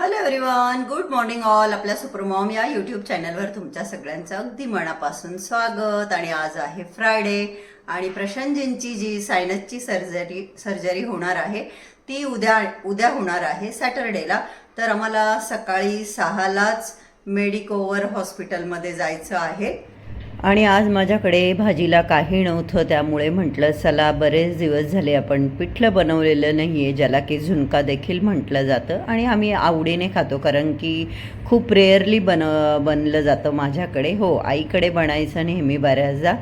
Hello everyone, good morning all. आपल्या supermom या YouTube चॅनलवर तुमच्या सगळ्यांचं अगदी मनापासून स्वागत. आणि आज आहे फ्रायडे आणि प्रशांतजींची जी सायनसची सर्जरी होणार आहे ती उद्या होणार आहे सॅटरडेला. तर आम्हाला सकाळी 6लाच मेडिकोवर हॉस्पिटलमध्ये जायचं आहे. आणि आज माझ्याकडे भाजीला काही नव्हतं, त्यामुळे म्हटलं चला बरेच दिवस झाले आपण पिठलं बनवलेलं नाही आहे, ज्याला की झुणका देखील म्हटलं जातं. आणि आम्ही आवडीने खातो, कारण की खूप रेअरली बनलं जातं माझ्याकडे. हो, आईकडे बनायचं नेहमी बऱ्याचदा.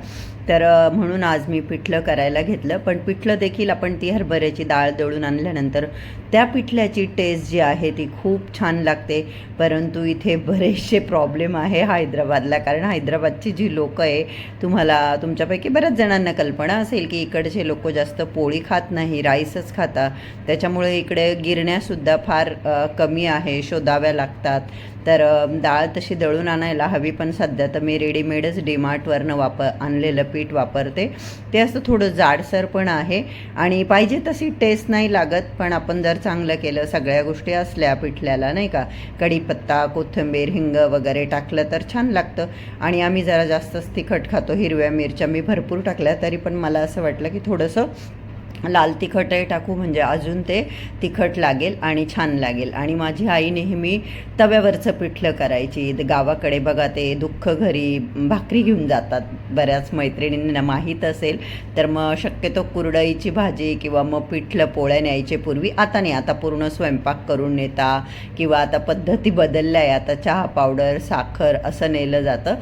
तर म्हणून आज मी पिठलं करायला घेतलं. पण पिठलं देखील आपण ती हरभऱ्याची डाळ दळून आणल्यानंतर त्या पिठल्याची टेस्ट जी आहे ती खूप छान लागते. परंतु इथे बरेचसे प्रॉब्लेम आहे हैदराबादला, कारण हैदराबादची जी लोकं आहे, तुमच्यापैकी बऱ्याच जणांना कल्पना असेल की इकडचे लोक जास्त पोळी खात नाही, राईसच खातात. त्याच्यामुळे इकडे गिरण्यासुद्धा फार कमी आहे, शोधाव्या लागतात. तर डाळ तशी दळून आणायला हवी, पण सध्या तर मी रेडीमेडच डीमार्टवरनं आणलेलं पीठ वापरते. ते असं थोडं जाडसर पण आहे आणि पाहिजे तशी टेस्ट नाही लागत. पण आपण जर चांगलं केलं, सगळ्या गोष्टी असल्या पिठल्याला नाही का, कढीपत्ता, कोथिंबीर, हिंग वगैरे टाकलं तर छान लागतं. आणि आम्ही जरा जास्तच तिखट खातो, हिरव्या मिरच्या मी भरपूर टाकल्या, तरी पण मला असं वाटलं की थोडंसं लाल तिखटही टाकू, म्हणजे अजून ते तिखट लागेल आणि छान लागेल. आणि माझी आई नेहमी तव्यावरचं पिठलं करायची. गावाकडे बघा ते दुःख घरी भाकरी घेऊन जातात, बऱ्याच मैत्रिणींना माहीत असेल. तर मग शक्यतो कुरडईची भाजी किंवा मग पिठलं पोळ्या न्यायचे पूर्वी. आता नाही, आता पूर्ण स्वयंपाक करून नेता, किंवा आता पद्धती बदलल्या आहे, आता चहा पावडर, साखर असं नेलं जातं.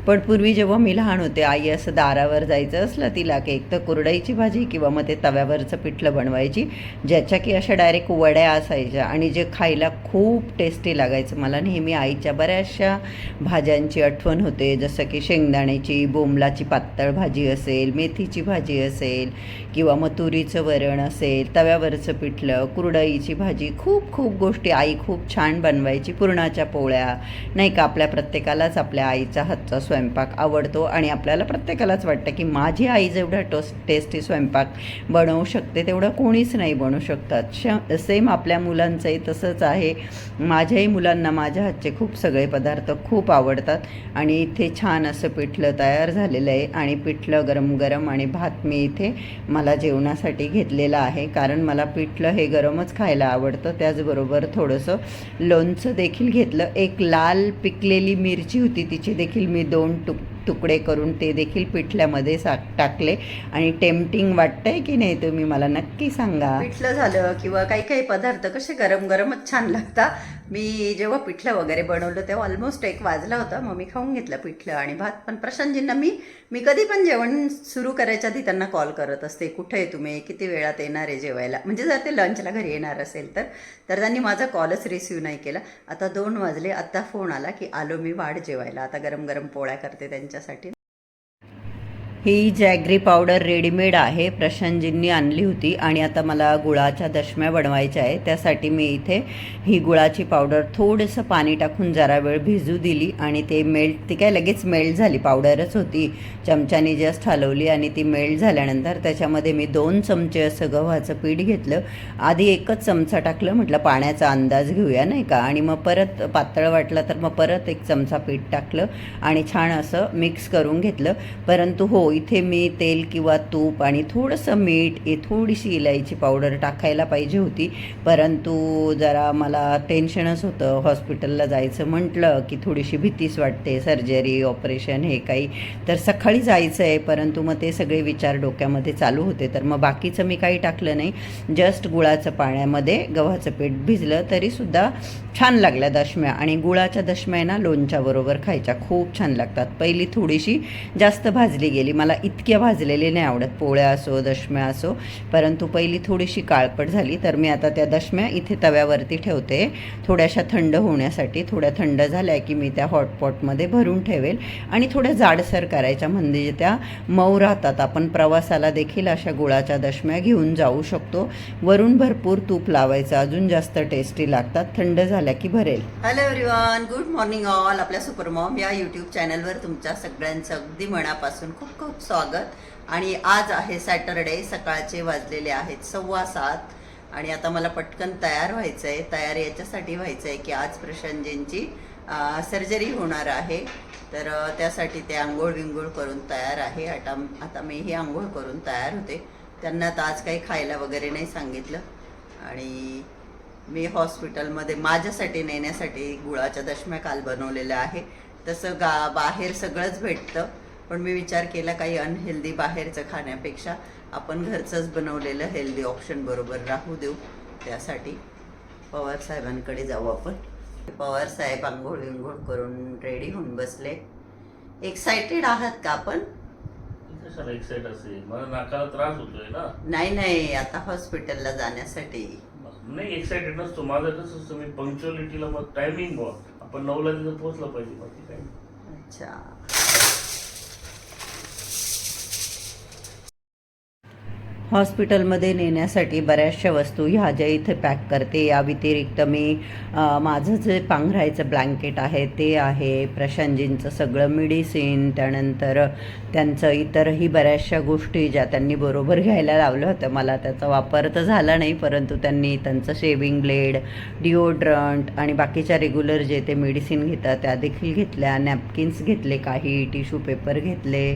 पण पूर्वी जेव्हा मी लहान होते, आई असं दारावर जायचं असलं तिला की एक तर कुरडईची भाजी किंवा मग ते तव्यावरचं पिठलं बनवायची, ज्याच्या की अशा डायरेक्ट वड्या असायच्या आणि जे खायला खूप टेस्टी लागायचं. मला नेहमी आईच्या बऱ्याचशा भाज्यांची आठवण होते, जसं की शेंगदाण्याची, बोंबलाची पातळ भाजी असेल, मेथीची भाजी असेल, किंवा मग तुरीचं वरण असेल, तव्यावरचं पिठलं, कुरडईची भाजी, खूप खूप गोष्टी आई खूप छान बनवायची. पुरणाच्या पोळ्या नाही का, आपल्या प्रत्येकालाच आपल्या आईचा हातचा स्वयंपाक आवडतो. आणि आपल्याला प्रत्येकालाच वाटतं की माझी आई जेवढा टेस्टी स्वयंपाक बनवू शकते तेवढं कोणीच नाही बनवू शकतात. सेम आपल्या मुलांचंही तसंच आहे. माझ्याही मुलांना माझ्या हातचे खूप सगळे पदार्थ खूप आवडतात. आणि इथे छान असं पिठलं तयार झालेलं आहे. आणि पिठलं गरम गरम आणि भात मी इथे मला जेवणासाठी घेतलेलं आहे, कारण मला पिठलं हे गरमच खायला आवडतं. त्याचबरोबर थोडंसं लोणचं देखील घेतलं. एक लाल पिकलेली मिरची होती, तिची देखील मी 2 तुकडे करून ते देखील पिठल्यामध्ये टाकले. आणि टेम्पटिंग वाटतंय की नाही, तुम्ही मला नक्की सांगा. पिठलं झालं किंवा काही काही पदार्थ कसे गरम गरमच छान लागतात. मी जेव्हा पिठलं वगैरे बनवलं तेव्हा ऑलमोस्ट 1 वाजला होता, मग मी खाऊन घेतलं पिठलं आणि भात. पण प्रशांतजींना मी कधी पण जेवण सुरू करायच्या आधी त्यांना कॉल करत असते, कुठे आहे तुम्ही, किती वेळात येणार आहे जेवायला, म्हणजे जर ते लंचला घरी येणार असेल तर त्यांनी माझा कॉलच रिसीव्ह नाही केला. आता 2 वाजले, आता फोन आला की आलो मी वाढ जेवायला. आता गरम गरम पोळ्या करते त्यांच्यासाठी. ही जॅगरी पावडर रेडीमेड आहे, प्रशांतजींनी आणली होती. आणि आता मला गुळाच्या दशम्या बनवायच्या आहे, त्यासाठी मी इथे ही गुळाची पावडर थोडंसं पाणी टाकून जरा वेळ भिजू दिली. आणि ती काय लगेच मेल्ट झाली, पावडरच होती. चमच्याने जस्ट हलवली आणि ती मेल्ट झाल्यानंतर त्याच्यामध्ये मी 2 चमचे असं गव्हाचं पीठ घेतलं. आधी 1च चमचा टाकलं, म्हटलं पाण्याचा अंदाज घेऊया नाही का. आणि मग परत पातळ वाटलं तर मग परत 1 चमचा पीठ टाकलं आणि छान असं मिक्स करून घेतलं. परंतु हो, इथे मी तेल किंवा तूप आणि थोडंसं मीठ, थोडीशी इलायची पावडर टाकायला पाहिजे होती. परंतु जरा मला टेन्शनच होतं, हॉस्पिटलला जायचं म्हटलं की थोडीशी भीतीच वाटते, सर्जरी, ऑपरेशन हे काही. तर सकाळी जायचं आहे, परंतु मग ते सगळे विचार डोक्यामध्ये चालू होते. तर मग बाकीचं मी काही टाकलं नाही, जस्ट गुळाचं पाण्यामध्ये गव्हाचं पीठ भिजलं तरीसुद्धा छान लागल्या दशम्या. आणि गुळाच्या दशम्या ना लोणच्याबरोबर खायच्या खूप छान लागतात. पहिली थोडीशी जास्त भाजली गेली, मला इतक्या भाजलेले नाही आवडत, पोळ्या असो दशम्या असो. परंतु पहिली थोडीशी काळपट झाली. तर मी आता त्या दशम्या इथे तव्यावरती ठेवते थोड्याशा थंड होण्यासाठी. थोड्या थंड झाल्या की मी त्या हॉटपॉटमध्ये भरून ठेवेल. आणि थोड्या जाडसर करायच्या, म्हणजे त्या मऊ राहतात. आपण प्रवासाला देखील अशा गुळाच्या दशम्या घेऊन जाऊ शकतो. वरून भरपूर तूप लावायचं, अजून जास्त टेस्टी लागतात. थंड झाल्या की भरेल. Hello everyone, good morning all. आपल्या सुपरमॉम या यूट्यूब चॅनलवर तुमच्या सगळ्यांचं अगदी मनापासून खूप खूप स्वागत. आणि आज आहे सॅटरडे, सकाळचे वाजलेले आहेत 7:15. आणि आता मला पटकन तयार व्हायचं आहे. तयार याच्यासाठी व्हायचं आहे की आज प्रशांतजींची सर्जरी होणार आहे. तर त्यासाठी ते आंघोळ विंघोळ करून तयार आहे. आता मीही आंघोळ करून तयार होते. त्यांना तर आज काही खायला वगैरे नाही सांगितलं. आणि मी हॉस्पिटलमध्ये माझ्यासाठी नेण्यासाठी गुळाच्या दशम्या काल बनवलेल्या आहे. तसं बाहेर सगळंच भेटतं, पण मी विचार केला काही अनहेल्दी बाहेरचं खाण्यापेक्षा आपण घरचंच बनवलेलं हेल्दी ऑप्शन बरोबर राहू देऊ. त्यासाठी पवार साहेबांकडे जाऊ आपण. पवार साहेब आंघोळ विंघोळ करून रेडी होऊन बसले. एक्साइटेड आहात का आपण? कशाला एक्साइट असेल, मला नाकाला त्रास होतोय ना. नाही, आता हॉस्पिटलला जाण्यासाठी नाही एक्साइटेड नसतो. माझं कसं असतं, मी पंक्च्युअलिटीला मग टायमिंग आपण 9ला तिथं पोहोचलं पाहिजे. बाकी काही नाही. अच्छा. हॉस्पिटलमध्ये नेण्यासाठी बऱ्याचशा वस्तू ह्या ज्या इथे पॅक करते. या व्यतिरिक्त मी माझं जे पांघरायचं ब्लँकेट आहे ते आहे, प्रशांतजींचं सगळं मेडिसिन, त्यानंतर त्यांचं इतरही बऱ्याचशा गोष्टी ज्या त्यांनी बरोबर घ्यायला लावलं होतं. मला त्याचा वापर तर झाला नाही, परंतु त्यांनी त्यांचं शेविंग ब्लेड, डिओड्रंट आणि बाकीच्या रेग्युलर जे ते मेडिसिन घेतात त्या देखील घेतल्या. नॅपकिन्स घेतले, काही टिश्यू पेपर घेतले.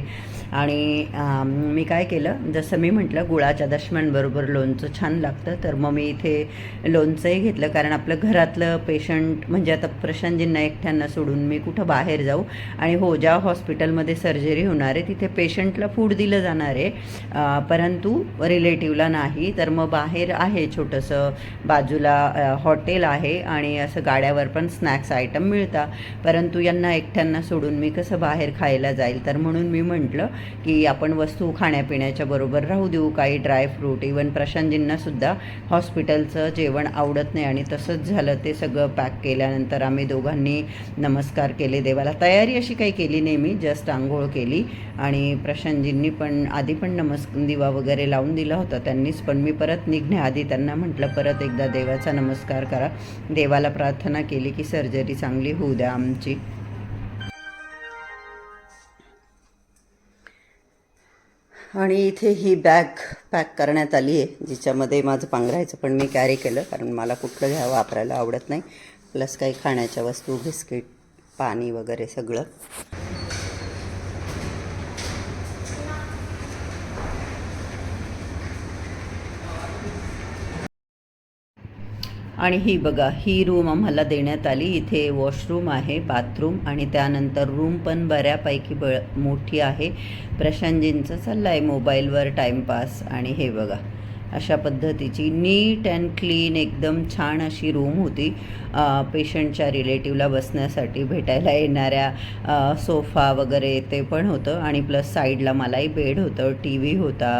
आणि मी काय केलं, जसं मी म्हटलं गुळाच्या दशम्यांबरोबर लोणचं छान लागतं, तर मग मी इथे लोणचंही घेतलं. कारण आपलं घरातलं पेशंट म्हणजे आता प्रशांतजींना एकट्यांना सोडून मी कुठं बाहेर जाऊ. आणि हो, ज्या हॉस्पिटलमध्ये सर्जरी होणार आहे तिथे पेशंटला फूड दिलं जाणार आहे, परंतु रिलेटिव्हला नाही. तर मग बाहेर आहे छोटंसं बाजूला हॉटेल आहे आणि असं गाड्यावर पण स्नॅक्स आयटम मिळतात. परंतु यांना एकट्यांना सोडून मी कसं बाहेर खायला जाईल, तर म्हणून मी म्हटलं की आपण वस्तू खाण्यापिण्याच्या बरोबर राहू देऊ. काही ड्रायफ्रूट, इवन प्रशांतजींनासुद्धा हॉस्पिटलचं जेवण आवडत नाही आणि तसंच झालं. ते सगळं पॅक केल्यानंतर आम्ही दोघांनी नमस्कार केले देवाला. तयारी अशी काही केली नाही मी, जस्ट आंघोळ केली. आणि प्रशांतजींनी पण आधी पण दिवा वगैरे लावून दिला होता त्यांनीच, पण मी परत निघण्याआधी त्यांना म्हटलं परत एकदा देवाचा नमस्कार करा. देवाला प्रार्थना केली की सर्जरी चांगली होऊ द्या आमची. आणि इथे ही बॅग पॅक करण्यात आली आहे, जिच्यामध्ये माझं पांघरायचं पण मी कॅरी केलं, कारण मला कुठलं घ्या वापरायला आवडत नाही. प्लस काही खाण्याच्या वस्तू, बिस्किट, पाणी वगैरे सगळं. आणि ही बघा, ही रूम आम्हाला देण्यात आली. इथे वॉशरूम आहे, बाथरूम आणि त्यानंतर रूम पण बऱ्यापैकी मोठी आहे. प्रशांतजींचं चाललं आहे मोबाईलवर टाईमपास. आणि हे बघा, अशा पद्धतीची नीट अँड क्लीन एकदम छान अशी रूम होती. पेशंटच्या रिलेटिव्हला बसण्यासाठी भेटायला येणाऱ्या सोफा वगैरे ते पण होतं. आणि प्लस साईडला मलाही बेड होतं, टी व्ही होता.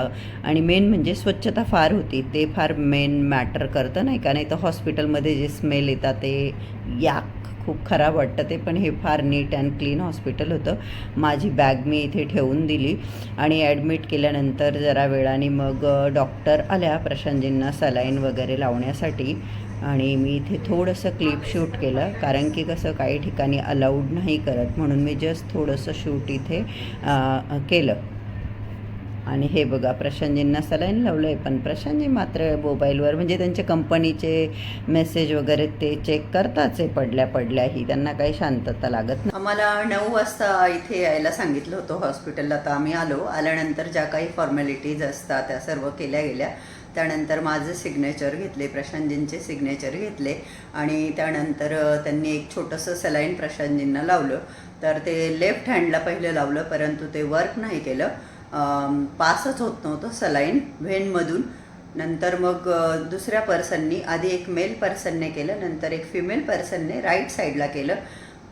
आणि मेन म्हणजे स्वच्छता फार होती. ते फार मेन मॅटर करतं, नाही का? नाही तर हॉस्पिटलमध्ये जे स्मेल येतात ते खूप खराब वाटतं ते. पण हे फार नीट अँड क्लीन हॉस्पिटल होतं. माझी बॅग मी इथे ठेवून दिली आणि ॲडमिट केल्यानंतर जरा वेळाने मग डॉक्टर आल्या प्रशांतजींना सलाईन वगैरे लावण्यासाठी. आणि मी इथे थोडंसं क्लिप शूट केलं, कारण की कसं काही ठिकाणी अलाउड नाही करत, म्हणून मी जस्ट थोडंसं शूट इथे केलं. आणि हे बघा, प्रशांतजींना सलाईन लावलं आहे, पण प्रशांतजी मात्र मोबाईलवर म्हणजे त्यांच्या कंपनीचे मेसेज वगैरे ते चेक करताच आहे पडल्याही. त्यांना काही शांतता लागत नाही. आम्हाला 9 वाजता इथे यायला सांगितलं होतं हॉस्पिटलला. तर आम्ही आल्यानंतर ज्या काही फॉर्मॅलिटीज असतात त्या सर्व केल्या गेल्या. त्यानंतर माझं सिग्नेचर घेतले, प्रशांतजींचे सिग्नेचर घेतले. आणि त्यानंतर त्यांनी एक छोटंसं सलाईन प्रशांतजींना लावलं. तर ते लेफ्ट हँडला पहिलं लावलं, परंतु ते वर्क नाही केलं, पासच होत नव्हतं सलाईन व्हेनमधून. नंतर मग दुसऱ्या पर्सननी, आधी एक मेल पर्सनने केलं, नंतर एक फिमेल पर्सनने राईट साईडला केलं.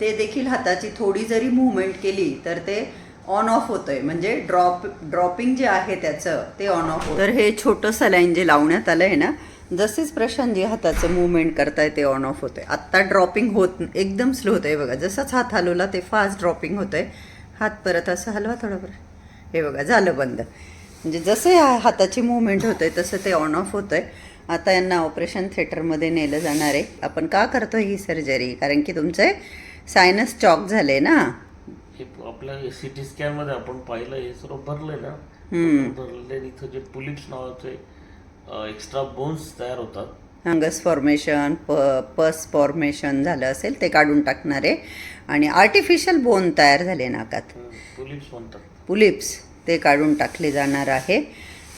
ते देखील हाताची थोडी जरी मूवमेंट केली तर ते ऑन ऑफ होतं आहे, म्हणजे ड्रॉपिंग जे आहे त्याचं ते ऑन ऑफ होतं. तर हे छोटं सलाईन जे लावण्यात आलं आहे ना, जसेच प्रशांतजी हाताचं मूवमेंट करताय ते ऑन ऑफ होतं आहे. आत्ता ड्रॉपिंग होत एकदम स्लो होतं आहे बघा. जसाच हात हलवला ते फास्ट ड्रॉपिंग होतं आहे. हात परत असं हलवा थोडंफार, हे बघा झालं बंद. म्हणजे जसं हाताची मूवमेंट होतं आहे तसं ते ऑन ऑफ होतं आहे. आता यांना ऑपरेशन थिएटरमध्ये नेलं जाणार आहे. आपण का करतो ही सर्जरी? कारण की तुमचे सायनस चॉक झाले ना. हे आपल्या सिटी स्कॅन मध्ये आपण पाहिलं, हे सर्व भरलंय ना. भरले. इथं जे पुलिप्स नावाचे एक्स्ट्रा बोन्स तयार होतात. फंगस फॉर्मेशन पस फॉर्मेशन झालं असेल ते काढून टाकणारे आणि आर्टिफिशियल बोन तयार झाले नाकात, पुलिप्स म्हणतात. पुलिप्स, ते काढून टाकले जाणार आहे.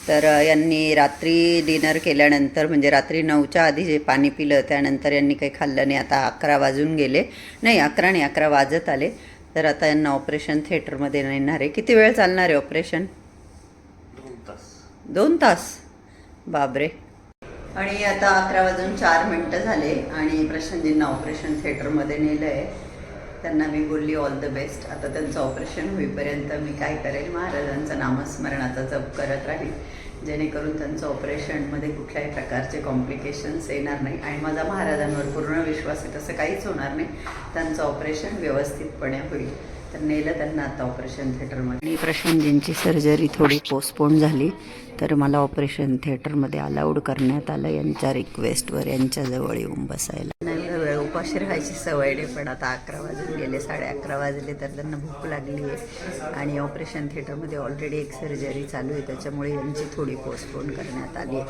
तर यांनी रात्री डिनर केल्यानंतर म्हणजे रात्री 9च्या आधी जे पाणी पिलं त्यानंतर यांनी काही खाल्लं नाही. आता 11 वाजून गेले, नाही 11 नाही 11 वाजत आले. तर आता यांना ऑपरेशन थिएटरमध्ये नेणार आहे. किती वेळ चालणार आहे ऑपरेशन? 2 तास. 2 तास, बापरे. आणि आता 11 वाजून 4 मिनटं झाले आणि प्रशांतजींना ऑपरेशन थिएटरमध्ये नेलं आहे. त्यांना मी बोलली ऑल द बेस्ट. आता त्यांचं ऑपरेशन होईपर्यंत मी काय करेल, महाराजांचं नामस्मरणाचा जप करत राहील, जेणेकरून त्यांचं ऑपरेशनमध्ये कुठल्याही प्रकारचे कॉम्प्लिकेशन्स येणार नाही. आणि माझा महाराजांवर पूर्ण विश्वास आहे, तसं काहीच होणार नाही. त्यांचं ऑपरेशन व्यवस्थितपणे होईल. तर नेलं त्यांना आता ऑपरेशन थिएटरमध्ये. आणि प्रशांतजींची सर्जरी थोडी पोस्टपोन झाली, तर मला ऑपरेशन थिएटरमध्ये अलाउड करण्यात आलं यांच्या रिक्वेस्टवर, यांच्याजवळ येऊन बसायला. नाही वेळ उपाशी राहायची सवय नाही, पण आता 11 वाजून गेले, 11:30 वाजले, तर त्यांना भूक लागली आहे. आणि ऑपरेशन थिएटरमध्ये ऑलरेडी एक सर्जरी चालू आहे, त्याच्यामुळे यांची थोडी पोस्टपोन करण्यात आली आहे.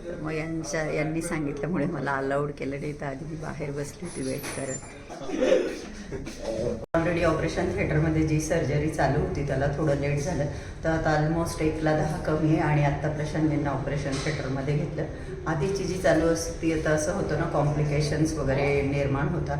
तर मग यांनी सांगितल्यामुळे मला अलाउड केलं नाही, तर आधी मी बाहेर बसली होती वेट करत. ऑलरेडी ऑपरेशन थिएटरमध्ये जी सर्जरी चालू होती त्याला थोडं लेट झालं, तर आता ऑलमोस्ट 1:10 कमी आहे. आणि आत्ता प्रशांतजींना ऑपरेशन थिएटरमध्ये घेतलं. आधीची जी चालू असती आता असं होतं ना, कॉम्प्लिकेशन्स वगैरे निर्माण होता,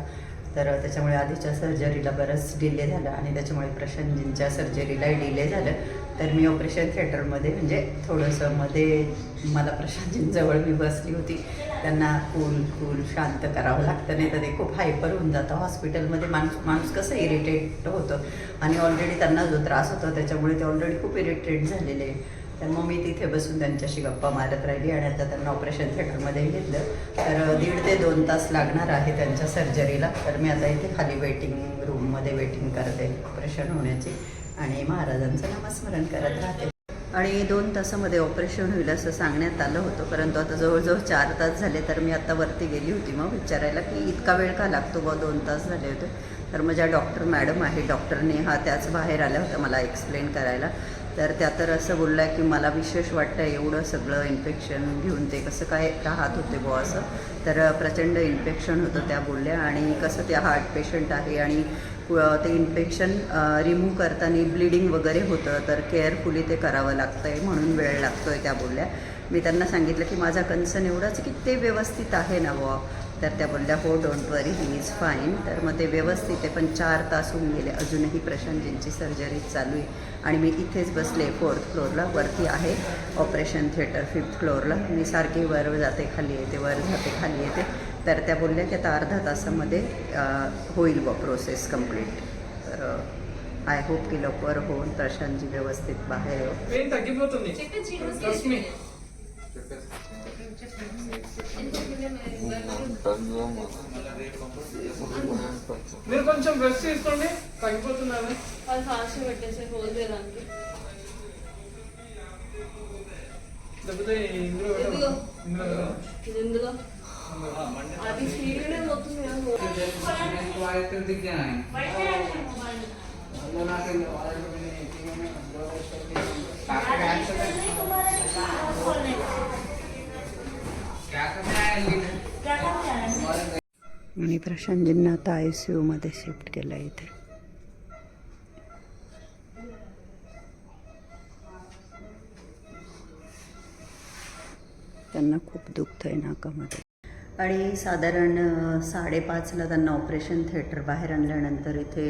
तर त्याच्यामुळे आधीच्या सर्जरीला बरंच डिले झालं आणि त्याच्यामुळे प्रशांतजींच्या सर्जरीलाही डिले झालं. तर मी ऑपरेशन थिएटरमध्ये म्हणजे थोडंसं मध्ये मला प्रशांतजींजवळ मी बसली होती. त्यांना कूल शांत करावं लागतं, नाही तर ते खूप हायपर होऊन जातं. हॉस्पिटलमध्ये माणूस कसं इरिटेट होतं आणि ऑलरेडी त्यांना जो त्रास होता त्याच्यामुळे ते ऑलरेडी खूप इरिटेट झालेले. तर मग मी तिथे बसून त्यांच्याशी गप्पा मारत राहिली आणि आता त्यांना ऑपरेशन थिएटरमध्ये घेतलं. तर 1.5 ते 2 तास लागणार आहे त्यांच्या सर्जरीला. तर मी आता इथे खाली वेटिंग रूममध्ये वेटिंग करते ऑपरेशन होण्याची आणि महाराजांचं नामस्मरण करत राहते. आणि 2 तासामध्ये ऑपरेशन होईल असं सांगण्यात आलं होतं, परंतु आता जवळजवळ 4 तास झाले. तर मी आत्ता वरती गेली होती मग विचारायला की इतका वेळ का लागतो बा, 2 तास झाले होते. तर माझ्या डॉक्टर मॅडम आहे, डॉक्टर नेहा, त्याच बाहेर आल्या होत्या मला एक्सप्लेन करायला. तर त्या तर असं बोलल्या की मला विशेष वाटतं एवढं सगळं इन्फेक्शन घेऊन ते कसं काय राहत होते बुवा असं. तर प्रचंड इन्फेक्शन होतं त्या बोलल्या. आणि कसं त्या हार्ट पेशंट आहे आणि ते इन्फेक्शन रिमूव्ह करताना ब्लिडिंग वगैरे होतं, तर केअरफुली ते करावं लागतं आहे, म्हणून वेळ लागतो आहे त्या बोलल्या. मी त्यांना सांगितलं की माझा कन्सर्न एवढाच की ते व्यवस्थित आहे ना बुवा. तर त्या बोलल्या हो don't worry, he is fine. तर मग ते व्यवस्थित आहे, पण 4 तास होऊन गेले, अजूनही प्रशांतजींची सर्जरी चालू आहे. आणि मी इथेच बसले 4th फ्लोअरला. वरती आहे ऑपरेशन थिएटर 5th फ्लोअरला. मी सारखी वर जाते खाली येते, वर जाते खाली येते. तर त्या बोलल्या की आता अर्धा तासामध्ये होईल बा प्रोसेस कंप्लीट. तर आय होप की लवकर होऊन प्रशांतजी व्यवस्थित बाहेर येऊ. మీరు కొంచెం రెస్ట్ తీసుకోండి, తగ్గిపోతున్నారు. అది ఫాస్ట్ పెట్టేసి హోల్ చేయడానికి. లేకపోతే ఇందులో ఎందులో ఇందులో ఇది ఎందులో అది స్పీడ్గానే పోతుంది आणि प्रशांतजींना आता ICUमध्ये शिफ्ट केलं आहे इथे. त्यांना खूप दुखत आहे नाकामध्ये. आणि साधारण 5:30ला त्यांना ऑपरेशन थिएटर बाहेर आणल्यानंतर इथे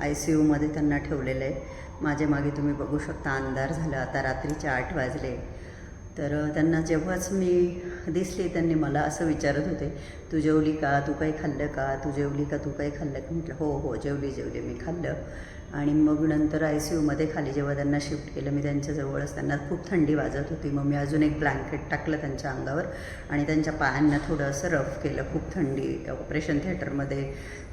ICUमध्ये त्यांना ठेवलेलं आहे. माझे मागे तुम्ही बघू शकता अंधार झाला, आता रात्रीचे 8 वाजले. तर त्यांना जेव्हाच मी दिसली त्यांनी मला असं विचारत होते, तू जेवली का, तू काही खाल्लं का, तू जेवली का, तू काही खाल्लं का. म्हटलं हो जेवली मी खाल्लं. आणि मग नंतर ICUमध्ये खाली जेव्हा त्यांना शिफ्ट केलं मी त्यांच्याजवळच, त्यांना खूप थंडी वाजत होती. मग मी अजून एक ब्लँकेट टाकलं त्यांच्या अंगावर आणि त्यांच्या पायांना थोडं असं रफ केलं. खूप थंडी, ऑपरेशन थिएटरमध्ये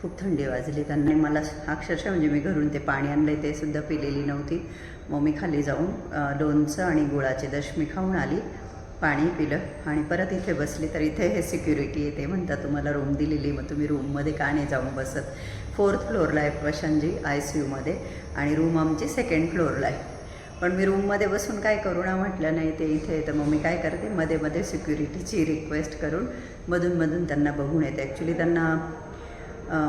खूप थंडी वाजली त्यांना. मला अक्षरशः म्हणजे मी घरून ते पाणी आणलं ते सुद्धा पिलेली नव्हती. मग मी खाली जाऊन लोणचं आणि गुळाची दशमी खाऊन आली, पाणी पिलं आणि परत इथे बसली. तर इथे हे सिक्युरिटी आहे, ते म्हणतात तुम्हाला रूम दिलेली, मग तुम्ही रूममध्ये का नाही जाऊन बसत. 4th फ्लोअरला आहे प्रशांतजी ICUमध्ये आणि रूम आमची 2nd फ्लोअरला आहे. पण मी रूममध्ये बसून काय करू ना म्हटलं नाही ते इथे, तर मग मी काय करते मध्ये मध्ये सिक्युरिटीची रिक्वेस्ट करून मधून त्यांना बघून येते. ॲक्च्युली त्यांना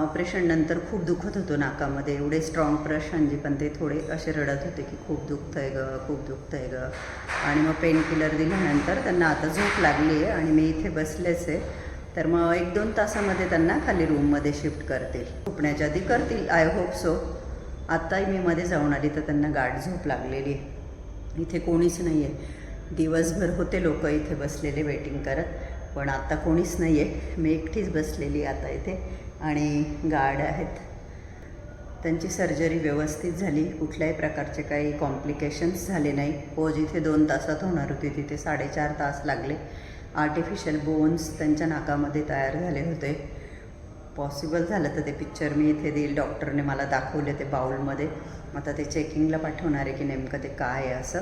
ऑपरेशन नंतर खूप दुखत होतं नाकामध्ये, एवढे स्ट्रॉंग प्रशांतजी, पण ते थोडे असे रडत होते की खूप दुखतं आहे गं, खूप दुखतं आहे गं. आणि मग पेन किलर दिल्यानंतर त्यांना आता झोप लागली आहे आणि मी इथे बसलेच आहे. तर मग 1-2 तासामध्ये त्यांना खाली रूममध्ये शिफ्ट करतील, झोपण्याच्या आधी करतील, आय होप सो. आत्ताही मी मध्ये जाऊन आली तर त्यांना गाढ झोप लागलेली आहे. इथे कोणीच नाही आहे. दिवसभर होते लोक इथे बसलेले वेटिंग करत, पण आता कोणीच नाही आहे. मी एकटीच बसलेली आता इथे आणि गार्ड आहेत. त्यांची सर्जरी व्यवस्थित झाली, कुठल्याही प्रकारचे काही कॉम्प्लिकेशन्स झाले नाही. पोज इथे 2 तासात होणार होती, तिथे 4.5 तास लागले. आर्टिफिशियल बोन्स त्यांच्या नाकामध्ये तयार झाले होते. पॉसिबल झालं तर ते पिक्चर मी इथे देईल. डॉक्टरने मला दाखवले ते बाउलमध्ये. आता ते चेकिंगला पाठवणार आहे की नेमकं ते काय आहे असं.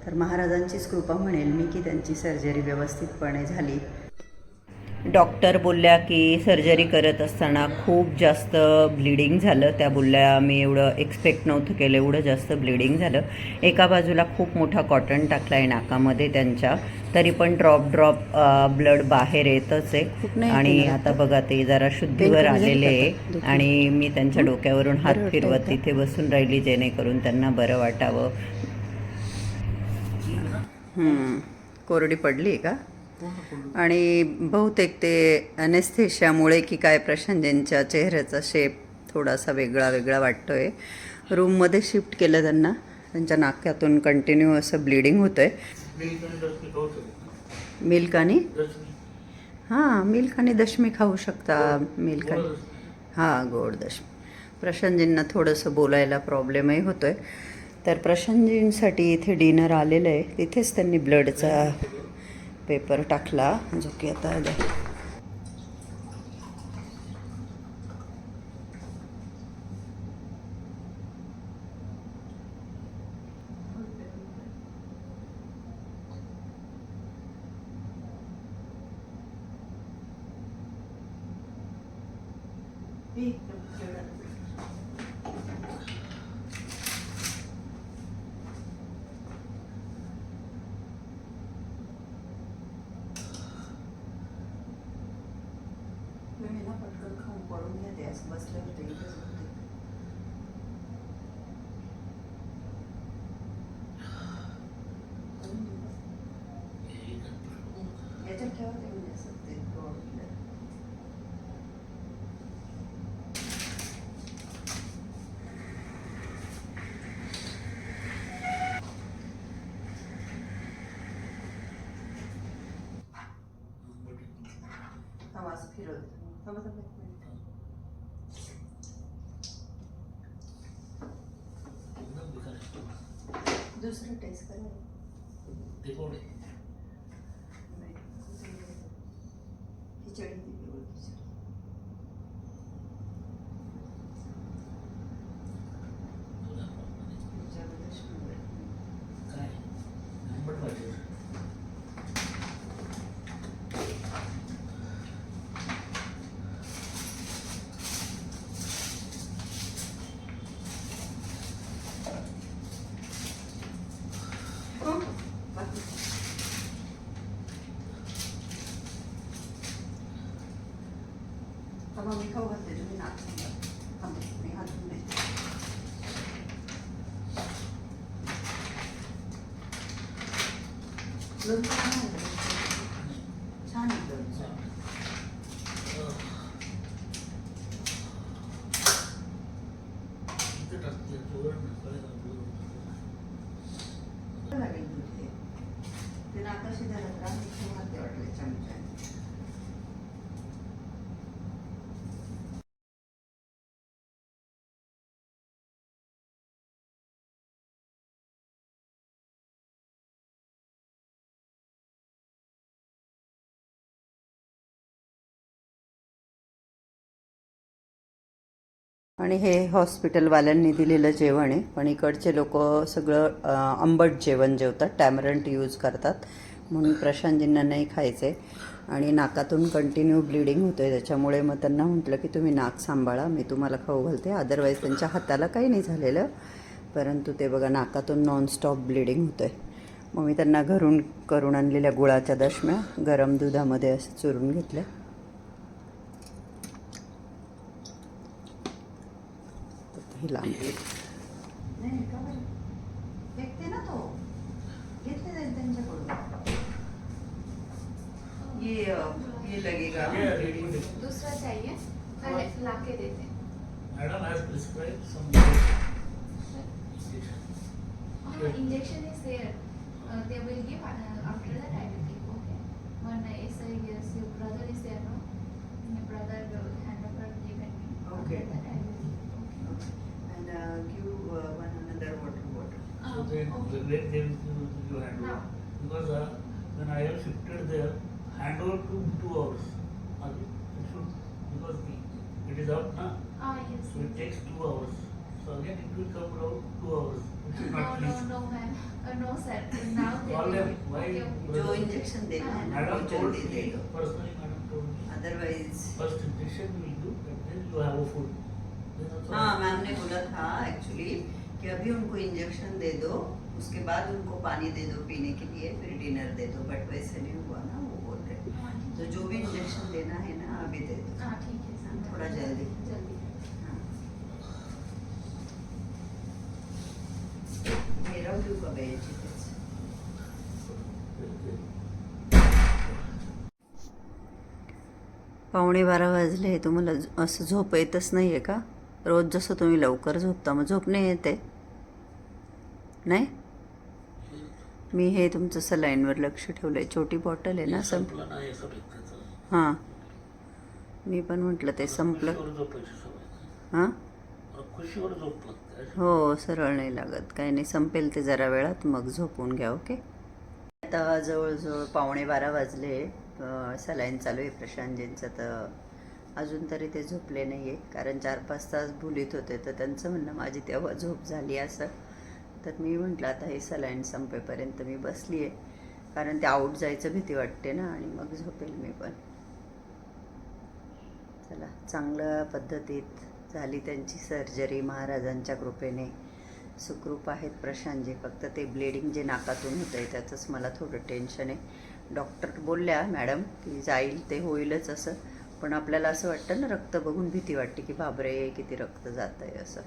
तर महाराजांचीच कृपा म्हणेल मी की त्यांची सर्जरी व्यवस्थितपणे झाली. डॉक्टर बोलल्या की सर्जरी करत असताना खूप जास्त ब्लिडिंग झालं. त्या बोलल्या मी एवढं एक्सपेक्ट नव्हतं केलं, एवढं जास्त ब्लिडिंग झालं. एका बाजूला खूप मोठा कॉटन टाकला आहे नाकामध्ये त्यांच्या, तरी पण ड्रॉप ब्लड बाहेर येतच आहे. आणि आता बघा ते जरा शुद्धीवर आलेले आहे आणि मी त्यांच्या डोक्यावरून हात फिरवत इथे बसून राहिली जेणेकरून त्यांना बरं वाटावं. कोरडी पडली आहे का? आणि बहुतेक ते ॲनेस्थेशियामुळे की काय प्रशांतजींच्या चेहऱ्याचा शेप थोडासा वेगळा वाटतो आहे. रूममध्ये शिफ्ट केलं त्यांना. त्यांच्या नाक्यातून कंटिन्यू असं ब्लिडिंग होतं आहे. मिल्क आणि मिल्क आणि दशमी खाऊ शकता. मिल्क आणि गोड दशमी. प्रशांतजींना थोडंसं बोलायला प्रॉब्लेमही होतो आहे. तर प्रशांतजींसाठी इथे डिनर आलेलं आहे. तिथेच त्यांनी ब्लडचा पेपर टाकला, जो की आता मी ना पटकन खाऊन पडून येते, असं बसले होते इथेच होते. याच्यात ठेवा ते म्हणजे असं ते असं फिरवते. दुसरं टेस्ट करा. खिचडी मी खाऊ घालते, तुम्ही नाक सांगा. मी हातून देते. छान आहे लोणचं. लागेल ते नाकाशी धरत राहा. घालते वाटले चमचा. आणि हे हॉस्पिटलवाल्यांनी दिलेलं जेवण आहे, पण इकडचे लोक सगळं आंबट जेवण जेवतात, टॅमरंट यूज करतात, म्हणून प्रशांतजींना नाही खायचं आहे. आणि नाकातून कंटिन्यू ब्लिडिंग होतं आहे, त्याच्यामुळे मग त्यांना म्हटलं की तुम्ही नाक सांभाळा, मी तुम्हाला खाऊ घालते. अदरवाईज त्यांच्या हाताला काही नाही झालेलं, परंतु ते बघा नाकातून नॉनस्टॉप ब्लिडिंग होतं आहे. मग मी त्यांना घरून करून आणलेल्या गुळाच्या दशम्या गरम दुधामध्ये असं चुरून घेतल्या. हे लांबते नाही का बाई? फेकते ना तो, घेतले जाईल त्यांच्याकडून. ये लगेगा. दूसरा चाहिए मैं लाके देते हैं. Madam has prescribed some Injection is there. They will give after the diabetic. Okay. One is yes, your brother is there, no? My brother will hand over given me. Okay. After the diabetic. Okay. And give one another water. So then Okay. when they will hand over. Now. Because when I have shifted there, handover to 2 hours. It should, because it is up now. Yes. So it takes 2 hours. So again it will come around 2 hours. It should No, not no, reach. no, ma'am. No, sir. Now they Call will. them. Why? Okay. जो injection देना है ना वो Madam told जल्दी me, दे दो, personally madam told me, otherwise. first injection we will do and then you have a food. Then also- हाँ ma'am ने बोला था एक्चुअली कि अभी उनको इंजेक्शन दे दो, उसके बाद उनको पानी दे दो पीने के लिए, फिर डिनर दे दो. बट वैसे नहीं हुआ ना, वो बोल रहे. तो जो भी इंजेक्शन देना है ना अभी दे दो. हाँ, ठीक है सर. थोड़ा जल्दी. जल्दी. हाँ. मेरा क्यों कब है याची तेच. पावणे 12 वाजले. तुम्हाला असं झोप येतच नाही आहे का? रोज जसं तुम्ही लवकर झोपता मग झोप नाही येते नाही. मी हे तुमचं सलाईनवर लक्ष ठेवलं आहे. छोटी बॉटल आहे ना सम. संपलं नाही असं भेटतं. हां मी पण म्हटलं ते संपलं. खुशीवर झोपायची सवय. हां मला खुशीवर झोप लागते. हो सरळ नाही लागत. काही नाही, संपेल ते जरा वेळात मग झोपून घ्या. ओके. आता जवळजवळ 11:15 वाजले. सलाईन चालू आहे प्रशांतजींचं. तर अजून तरी ते झोपले नाही आहे, कारण 4-5 तास भुलीत होते. तर त्यांचं म्हणणं माझी तेव्हा झोप झाली असं. तर मी म्हटलं आता हे सलाईन संपेपर्यंत मी बसली आहे, कारण ते आऊट जायचं भीती वाटते ना, आणि मग झोपेल मी पण. चला, चांगल्या पद्धतीत झाली त्यांची सर्जरी महाराजांच्या कृपेने. सुखरूप आहेत प्रशांतजी. फक्त ते ब्लिडिंग जे नाकातून होतं आहे त्याचंच मला थोडं टेन्शन आहे. डॉक्टर बोलल्या मॅडम की जाईल ते होईलच असं, पण आपल्याला असं वाटतं ना रक्त बघून भीती वाटते की बापरे किती रक्त जात आहे असं.